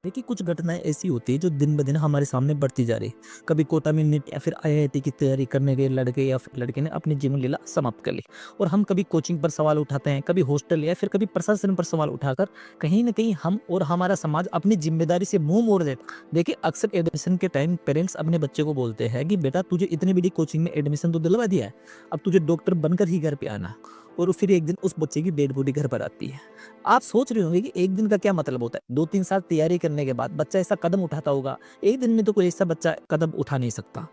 देखिए, कुछ घटनाएँ ऐसी होती है जो दिन ब दिन हमारे सामने बढ़ती जा रही है। कभी कोटा में नीट या फिर आईआईटी की तैयारी करने गए लड़के या फिर लड़के ने अपनी जीवन लीला समाप्त कर ली। और हम कभी कोचिंग पर सवाल उठाते हैं, कभी हॉस्टल या फिर कभी प्रशासन पर सवाल उठाकर कहीं न कहीं हम और हमारा समाज अपनी ज़िम्मेदारी से मुँह मोड़ देता है। देखिए, अक्सर एडमिशन के टाइम पेरेंट्स अपने बच्चे को बोलते हैं कि बेटा, तुझे इतनी बड़ी कोचिंग में एडमिशन तो दिलवा दिया है, अब तुझे डॉक्टर बनकर ही घर पे आना। और फिर एक दिन उस बच्चे की डेड बॉडी घर पर आती है। आप सोच रहे होंगे कि एक दिन का क्या मतलब होता है? 2-3 साल तैयारी करने के बाद बच्चा ऐसा कदम उठाता होगा। एक दिन में तो कोई ऐसा बच्चा कदम उठा नहीं सकता।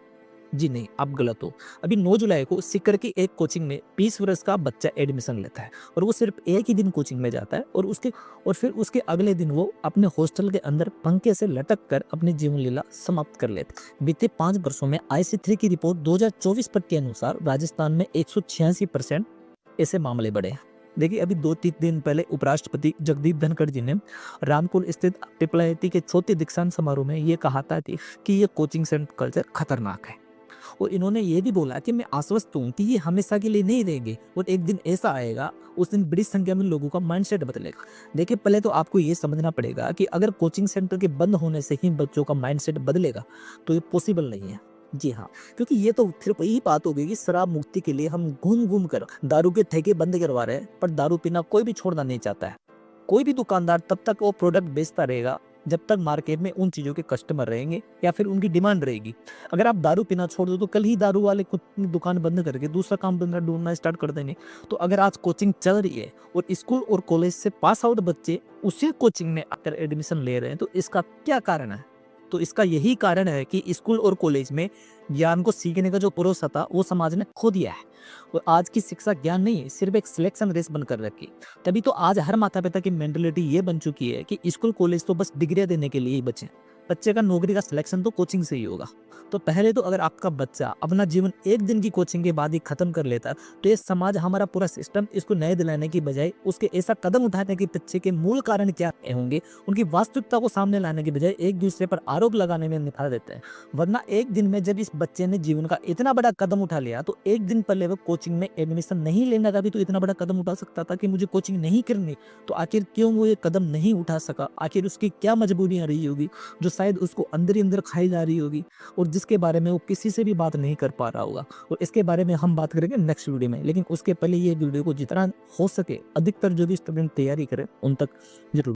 जी नहीं, आप गलत हो। अभी 9 जुलाई को सीकर की एक कोचिंग में 20 वर्ष का बच्चा एडमिशन लेता है और वो सिर्फ एक ही दिन कोचिंग में जाता है और फिर उसके अगले दिन वो अपने हॉस्टल के अंदर पंखे से लटक कर अपनी जीवन लीला समाप्त कर लेता है। बीते 5 वर्षों में आईसी3 की रिपोर्ट 2024 पर के अनुसार राजस्थान में 186% ऐसे मामले बढ़े हैं। देखिए, अभी 2-3 दिन पहले उपराष्ट्रपति जगदीप धनखड़ जी ने रामकुल स्थित ट्रिपल आईआईटी के चौथे दीक्षांत समारोह में ये कहा था कि ये कोचिंग सेंटर कल्चर खतरनाक है। और इन्होंने ये भी बोला कि मैं आश्वस्त हूँ कि ये हमेशा के लिए नहीं रहेंगे और एक दिन ऐसा आएगा, उस दिन बड़ी संख्या में लोगों का माइंडसेट बदलेगा। देखिए, पहले तो आपको ये समझना पड़ेगा कि अगर कोचिंग सेंटर के बंद होने से ही बच्चों का माइंडसेट बदलेगा तो ये पॉसिबल नहीं है। जी हाँ, क्योंकि ये तो सिर्फ यही बात हो गई कि शराब मुक्ति के लिए हम घूम-घूम कर दारू के ठेके बंद करवा रहे हैं, पर दारू पीना कोई भी छोड़ना नहीं चाहता है। कोई भी दुकानदार तब तक वो प्रोडक्ट बेचता रहेगा जब तक मार्केट में उन चीज़ों के कस्टमर रहेंगे या फिर उनकी डिमांड रहेगी। अगर आप दारू पीना छोड़ दो तो कल ही दारू वाले खुद अपनी दुकान बंद करके दूसरा काम धंधा ढूँढना स्टार्ट कर देंगे। तो अगर आज कोचिंग चल रही है और स्कूल और कॉलेज से पास आउट बच्चे उसी कोचिंग में आकर एडमिशन ले रहे हैं, तो इसका क्या कारण है? तो इसका यही कारण है कि स्कूल और कॉलेज में ज्ञान को सीखने का जो भरोसा था वो समाज ने खो दिया है। और आज की शिक्षा ज्ञान नहीं है, सिर्फ एक सिलेक्शन रेस बनकर रखी। तभी तो आज हर माता पिता की मेंटालिटी ये बन चुकी है कि स्कूल कॉलेज तो बस डिग्रियां देने के लिए ही बचे। बच्चे का नौकरी का सिलेक्शन तो कोचिंग से ही होगा। तो पहले तो अगर आपका बच्चा अपना जीवन एक दिन की कोचिंग के बाद ही खत्म कर लेता है, तो ये समाज, हमारा पूरा सिस्टम इसको न्याय दिलाने की बजाय उसके ऐसा कदम उठाने के पीछे के मूल कारण क्या होंगे, उनकी वास्तविकता को सामने लाने के बजाय एक दूसरे पर आरोप लगाने में निकाल देते हैं। वरना एक दिन में जब इस बच्चे ने जीवन का इतना बड़ा कदम उठा लिया, तो एक दिन पहले वो कोचिंग में एडमिशन नहीं लेना था भी तो इतना बड़ा कदम उठा सकता था कि मुझे कोचिंग नहीं करनी। तो आखिर क्यों वो ये कदम नहीं उठा सका? आखिर उसकी क्या मजबूरियां रही होगी जो शायद उसको अंदर ही अंदर खाई जा रही होगी और जिसके बारे में वो किसी से भी बात नहीं कर पा रहा होगा। और इसके बारे में हम बात करेंगे नेक्स्ट वीडियो में, लेकिन उसके पहले ये वीडियो को जितना हो सके अधिकतर जो भी स्टूडेंट तैयारी करें उन तक जरूर